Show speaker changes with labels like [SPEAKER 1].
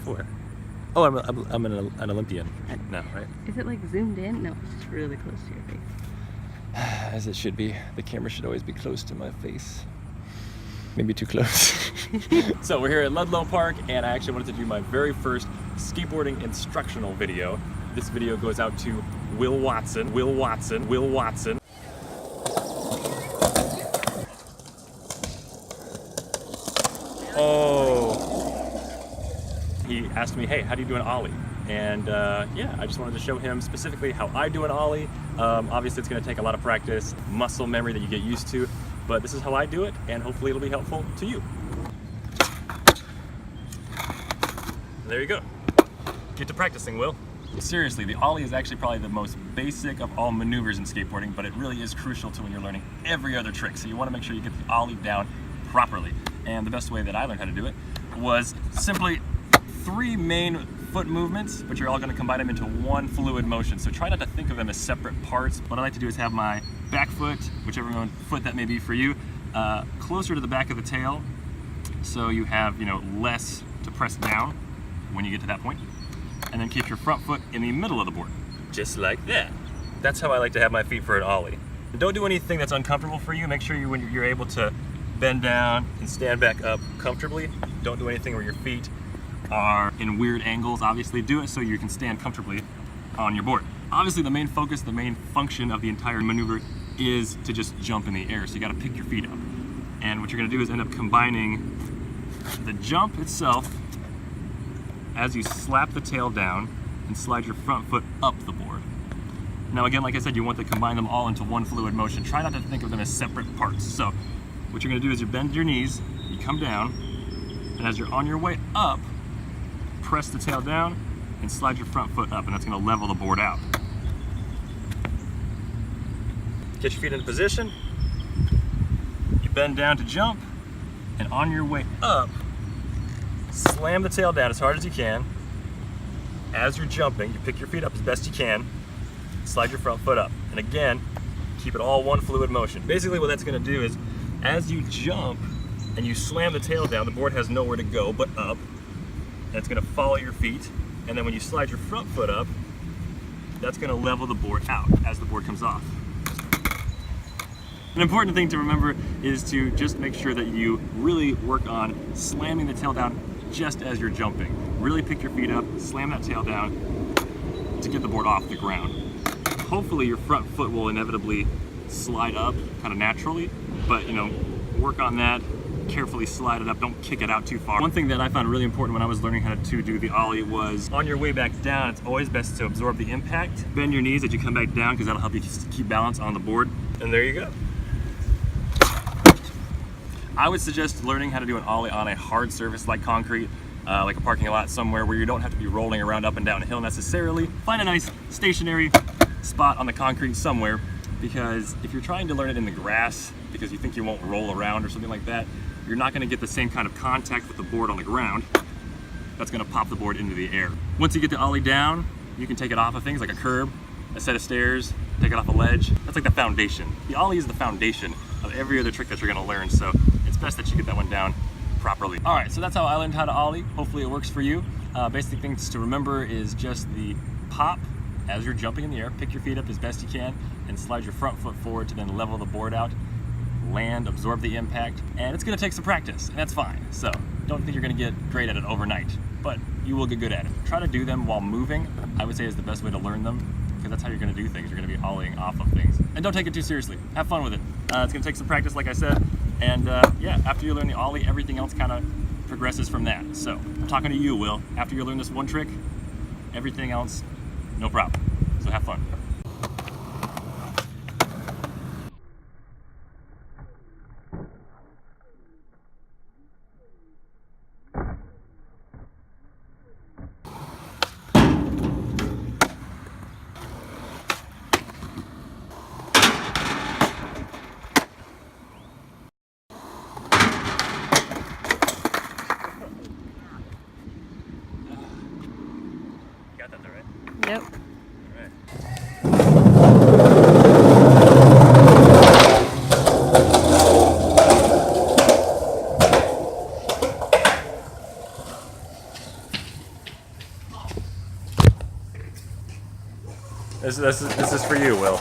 [SPEAKER 1] for? Oh, I'm an Olympian now, right?
[SPEAKER 2] Is it like zoomed in? No, it's just really close to your face.
[SPEAKER 1] As it should be. The camera should always be close to my face. Maybe too close. So we're here at Ludlow Park, and I actually wanted to do my very first skateboarding instructional video. This video goes out to Will Watson. Oh. He asked me, hey, how do you do an ollie? And yeah, I just wanted to show him specifically how I do an ollie. Obviously it's gonna take a lot of practice, muscle memory that you get used to, but this is how I do it, and hopefully it'll be helpful to you. There you go. Get to practicing, Will. Seriously, the ollie is actually probably the most basic of all maneuvers in skateboarding, but it really is crucial to when you're learning every other trick. So you wanna make sure you get the ollie down properly. And the best way that I learned how to do it was simply 3 main foot movements, but you're all going to combine them into one fluid motion. So try not to think of them as separate parts. What I like to do is have my back foot, whichever foot that may be for you, closer to the back of the tail, so you have, you know, less to press down when you get to that point. And then keep your front foot in the middle of the board, just like that. That's how I like to have my feet for an ollie. And don't do anything that's uncomfortable for you. Make sure when you're able to bend down and stand back up comfortably. Don't do anything where your feet are in weird angles. Obviously do it so you can stand comfortably on your board. Obviously the main focus, the main function of the entire maneuver is to just jump in the air. So you got to pick your feet up. And what you're going to do is end up combining the jump itself as you slap the tail down and slide your front foot up the board. Now again, like I said, you want to combine them all into one fluid motion. Try not to think of them as separate parts. So what you're going to do is you bend your knees, you come down, and as you're on your way up, press the tail down and slide your front foot up, and that's going to level the board out. Get your feet into position, you bend down to jump, and on your way up, slam the tail down as hard as you can. As you're jumping, you pick your feet up as best you can, slide your front foot up, and again, keep it all one fluid motion. Basically what that's going to do is, as you jump and you slam the tail down, the board has nowhere to go but up, and it's going to follow your feet, and then when you slide your front foot up, that's going to level the board out as the board comes off. An important thing to remember is to just make sure that you really work on slamming the tail down just as you're jumping. Really pick your feet up, slam that tail down to get the board off the ground. Hopefully your front foot will inevitably slide up kind of naturally, but you know, work on that, carefully slide it up, don't kick it out too far. One thing that I found really important when I was learning how to do the ollie was on your way back down, it's always best to absorb the impact. Bend your knees as you come back down because that'll help you keep balance on the board. And there you go. I would suggest learning how to do an ollie on a hard surface like concrete, like a parking lot somewhere where you don't have to be rolling around up and down a hill necessarily. Find a nice stationary spot on the concrete somewhere, because if you're trying to learn it in the grass because you think you won't roll around or something like that, you're not going to get the same kind of contact with the board on the ground. That's going to pop the board into the air. Once you get the ollie down, you can take it off of things like a curb, a set of stairs, take it off a ledge. That's like the foundation. The ollie is the foundation of every other trick that you're going to learn, so it's best that you get that one down properly. All right, so that's how I learned how to ollie. Hopefully it works for you. Basic things to remember is just the pop as you're jumping in the air. Pick your feet up as best you can and slide your front foot forward to then level the board out. Land, absorb the impact, and it's going to take some practice, and that's fine. So don't think you're going to get great at it overnight, but you will get good at it. Try to do them while moving, I would say, is the best way to learn them, because that's how you're going to do things. You're going to be ollieing off of things. And don't take it too seriously. Have fun with it. It's going to take some practice, like I said, and yeah, after you learn the ollie, everything else kind of progresses from that. So I'm talking to you, Will. After you learn this one trick, everything else, no problem. So have fun. Got that there, right?
[SPEAKER 2] Yep.
[SPEAKER 1] All right. This is for you, Will.